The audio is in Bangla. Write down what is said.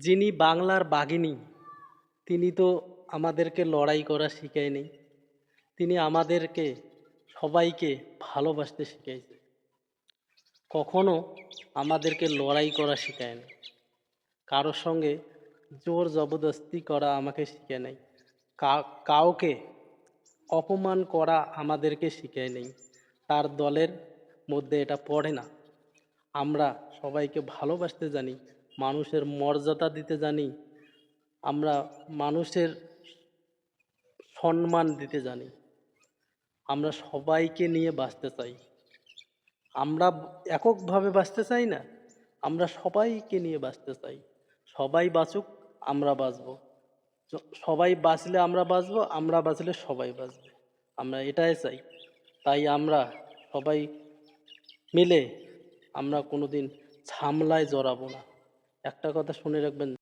যিনি বাংলার বাঘিনী, তিনি তো আমাদেরকে লড়াই করা শিখায়নি। তিনি আমাদেরকে সবাইকে ভালোবাসতে শিখিয়েছে। কখনো আমাদেরকে লড়াই করা শিখায়নি। কারোর সঙ্গে জোর জবরদস্তি করা আমাকে শিখায় নাই। কাউকে অপমান করা আমাদেরকে শিখায় নেই। তার দলের মধ্যে এটা পড়ে না। আমরা সবাইকে ভালোবাসতে জানি, মানুষের মর্যাদা দিতে জানি, আমরা মানুষের সম্মান দিতে জানি। আমরা সবাইকে নিয়ে বাঁচতে চাই। আমরা এককভাবে বাঁচতে চাই না, আমরা সবাইকে নিয়ে বাঁচতে চাই। সবাই বাঁচুক, আমরা বাঁচব। সবাই বাঁচলে আমরা বাঁচব, আমরা বাঁচলে সবাই বাঁচবে। আমরা এটাই চাই। তাই আমরা সবাই মিলে আমরা কোনোদিন ঝামেলায় জড়াবো না। একটা কথা শুনে রাখবেন।